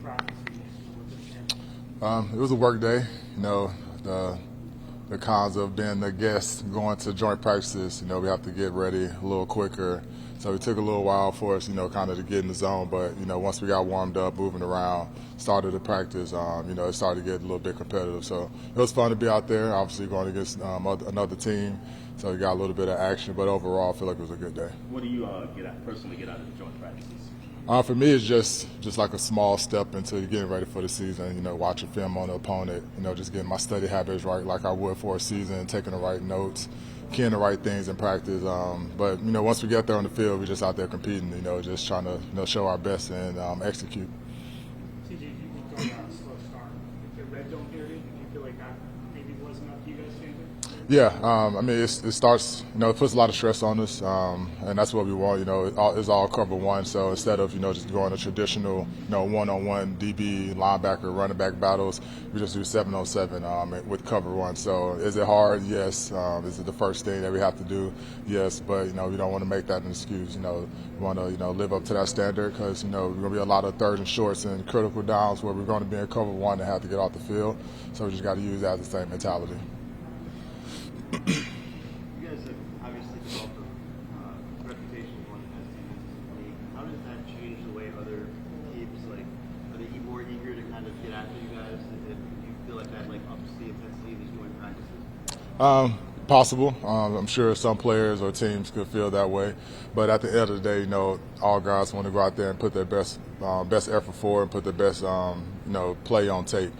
practice? It was a work day. You know, the cons of being the guest going to joint practices. You know, we have to get ready a little quicker. So it took a little while for us, you know, kind of to get in the zone. But, you know, once we got warmed up, moving around, started to practice, you know, it started to get a little bit competitive. So it was fun to be out there, obviously going against another team. So we got a little bit of action. But overall, I feel like it was a good day. What do you personally get out of the joint practices? For me, it's just like a small step into getting ready for the season. You know, watching film on the opponent. You know, just getting my study habits right, like I would for a season, taking the right notes, keying the right things in practice. But you know, once we get there on the field, we're just out there competing. You know, just trying to show our best and execute. CJ, you going on a slow start. The red zone period, do you feel like that maybe wasn't up to you guys changing? Yeah, I mean, it starts, you know, it puts a lot of stress on us, and that's what we want. You know, it's all cover one. So instead of, you know, just going to traditional, you know, one-on-one DB, linebacker, running back battles, we just do 7-on-7 with cover one. So is it hard? Yes. Is it the first thing that we have to do? Yes. But, you know, we don't want to make that an excuse. You know, we want to, you know, live up to that standard because, you know, we're going to be a lot of thirds and shorts and critical downs where we're going to be in cover one and have to get off the field. So we just got to use that as the same mentality. You guys have obviously developed a reputation of one of the best defenses in the league. How does that change the way other teams, like, are they more eager to kind of get after you guys? Do you feel like that, like, ups the intensity of these joint practices? Possible. I'm sure some players or teams could feel that way. But at the end of the day, you know, all guys want to go out there and put their best effort forward and put their best, you know, play on tape.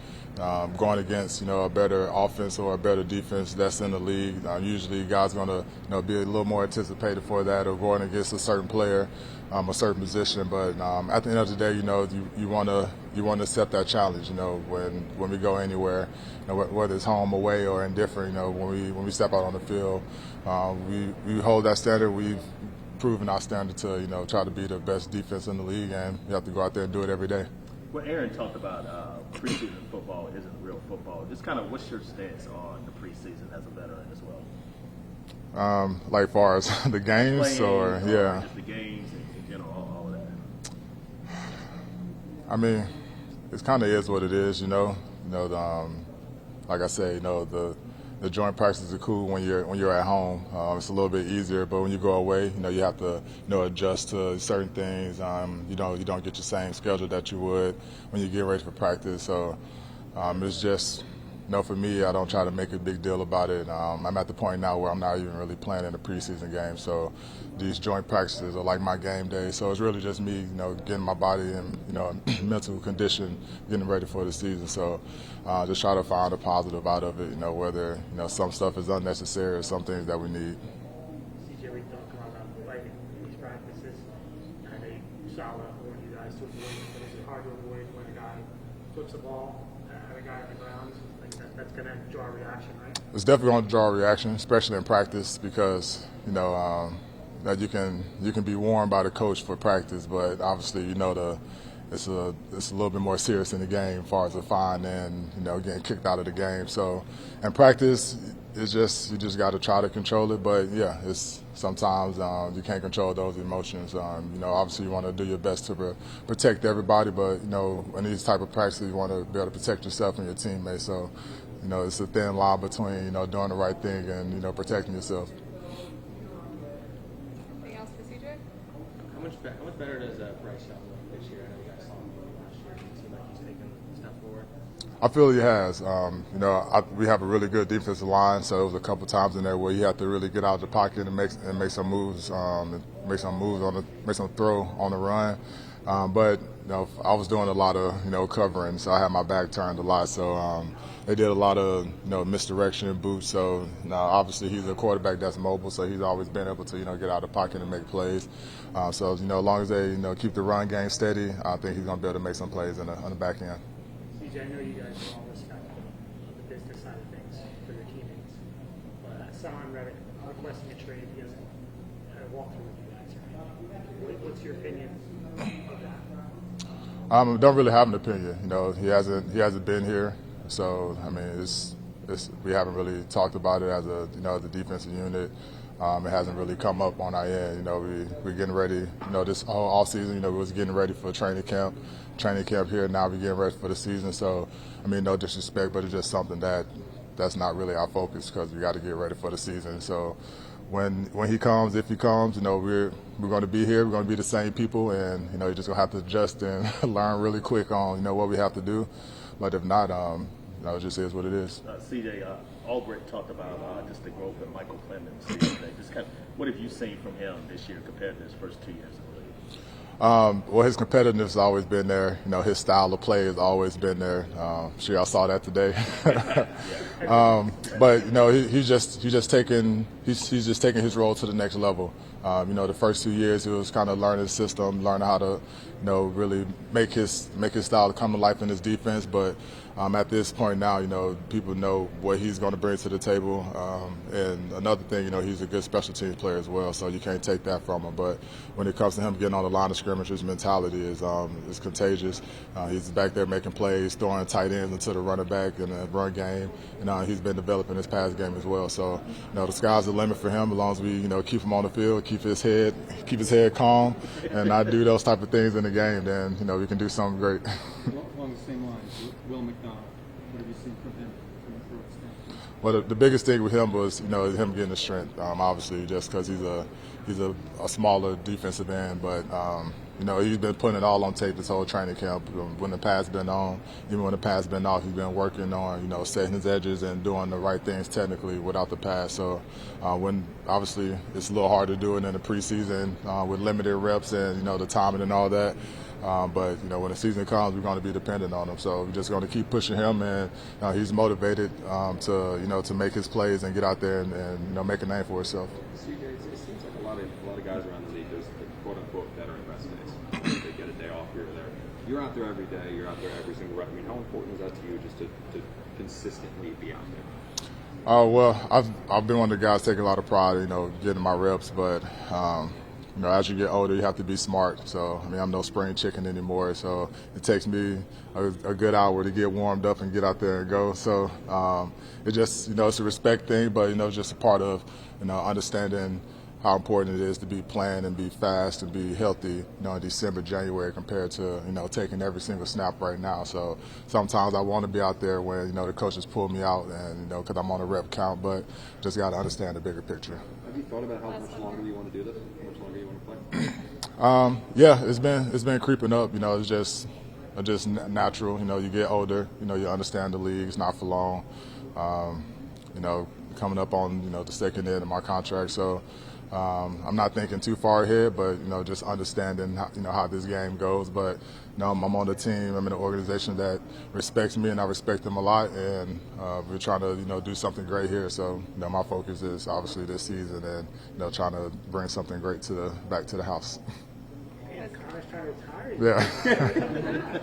Going against, you know, a better offense or a better defense that's in the league, usually guys are going to, you know, be a little more anticipated for that, or going against a certain player, a certain position. But at the end of the day, you know, you want to accept that challenge. You know, when we go anywhere, you know, whether it's home, away, or indifferent. You know, when we step out on the field, we hold that standard. We've proven our standard to, you know, try to be the best defense in the league, and you have to go out there and do it every day. Well, Aaron talked about preseason football isn't real football. Just kind of what's your stance on the preseason as a veteran as well? Like far as the games, Playing, yeah, just the games in general, all of that. I mean, it kind of is what it is, you know. You know, like I say, you know, the joint practices are cool when you're at home. It's a little bit easier, but when you go away, you know, you have to, you know, adjust to certain things. You don't get your same schedule that you would when you get ready for practice. So it's just, you know, for me, I don't try to make a big deal about it. I'm at the point now where I'm not even really playing in a preseason game. So these joint practices are like my game day. So it's really just me, you know, getting my body in, you know, mental condition, getting ready for the season. So just try to find a positive out of it, you know, whether, you know, some stuff is unnecessary or some things that we need. CJ, we talked about fighting in these practices. I know you saw when you guys took the win, but is it hard to avoid when a guy flips the ball at a guy on the ground? That's going to draw a reaction, right? It's definitely going to draw a reaction, especially in practice, because, you know, that you can be warned by the coach for practice, but obviously, you know, it's a little bit more serious in the game as far as a fine and, you know, getting kicked out of the game. So in practice, it's just, you just got to try to control it. But yeah, it's sometimes you can't control those emotions. You know, obviously you want to do your best to protect everybody, but, you know, in these type of practices, you want to be able to protect yourself and your teammates. So, you know, it's a thin line between, you know, doing the right thing and, you know, protecting yourself. Anything else for CJ? How much better does Bryce Young look this year? I know you guys saw him last year. Do you seem like he's taken a step forward? I feel he has. You know, we have a really good defensive line, so there was a couple times in there where you have to really get out of the pocket and make some moves, make some throw on the run. But you know, I was doing a lot of, you know, covering, so I had my back turned a lot. So they did a lot of, you know, misdirection and boots. So now obviously he's a quarterback that's mobile, so he's always been able to, you know, get out of the pocket and make plays. So you know, as long as they, you know, keep the run game steady, I think he's going to be able to make some plays on the back end. CJ, I know you guys are all respectful of the business side of things for your teammates, but Haason Reddick requesting a trade, he hasn't had a walkthrough with you guys. What's your opinion of that? I don't really have an opinion. You know, he hasn't been here, so I mean, we haven't really talked about it as a, you know, as a defensive unit. it hasn't really come up on our end. You know, we're getting ready. You know, this whole off season, you know, we was getting ready for training camp here. Now we're getting ready for the season. So, I mean, no disrespect, but it's just something that's not really our focus because we got to get ready for the season. So, when he comes, if he comes, you know, we're going to be here. We're going to be the same people, and you know, you're just going to have to adjust and learn really quick on what we have to do. But if not, it just is what it is. CJ, Albrecht talked about just the growth of Michael Clemens. Just kind of, what have you seen from him this year compared to his first 2 years in the league? Well, his competitiveness has always been there. You know, his style of play has always been there. I'm sure y'all saw that today. But you know, he's just taking his role to the next level. You know, the first 2 years he was kind of learning the system, learning how to, really make his style come to life in his defense. But at this point now, you know, people know what he's going to bring to the table. And another thing, you know, he's a good special teams player as well, so you can't take that from him. But when it comes to him getting on the line of scrimmage, his mentality is contagious. He's back there making plays, throwing tight ends into the running back in the run game. And he's been developing his pass game as well. So, you know, the sky's the limit for him as long as we, keep him on the field, keep his head calm, and not do those type of things in the game. Then, we can do something great. Along the same lines, Will McDonald, what have you seen from him from a growth standpoint? Well, the biggest thing with him was, him getting the strength. Obviously, just because he's a smaller defensive end, but he's been putting it all on tape this whole training camp. When the pass been on, even when the pass been off, he's been working on setting his edges and doing the right things technically without the pass. So when obviously it's a little hard to do it in the preseason with limited reps and the timing and all that. But when the season comes, we're going to be dependent on him. So we're just going to keep pushing him, and he's motivated to make his plays and get out there and make a name for himself. CJ, it seems like a lot of guys around the league, there's quote unquote veteran rest days. They get a day off here or there. You're out there every day. You're out there every single rep. I mean, how important is that to you just to consistently be out there? Well, I've been one of the guys taking a lot of pride, getting my reps, but. As you get older, you have to be smart. So, I'm no spring chicken anymore. So it takes me a good hour to get warmed up and get out there and go. So it just, it's a respect thing, but, just a part of, understanding how important it is to be playing and be fast and be healthy, in December, January compared to, taking every single snap right now. So sometimes I want to be out there when, the coaches pull me out and, because I'm on a rep count, but just got to understand the bigger picture. Have you thought about how much longer you want to do this? How much longer you want to play? Yeah, it's been creeping up. It's just natural. You get older. You understand the league. It's not for long. Coming up on the second end of my contract, so I'm not thinking too far ahead. But just understanding how this game goes. But I'm on the team. I'm in an organization that respects me, and I respect them a lot. And we're trying to do something great here. So my focus is obviously this season, and trying to bring something great back to the house. Connor's trying to retire. Yeah.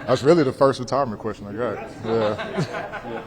That's really the first retirement question I got. Yeah.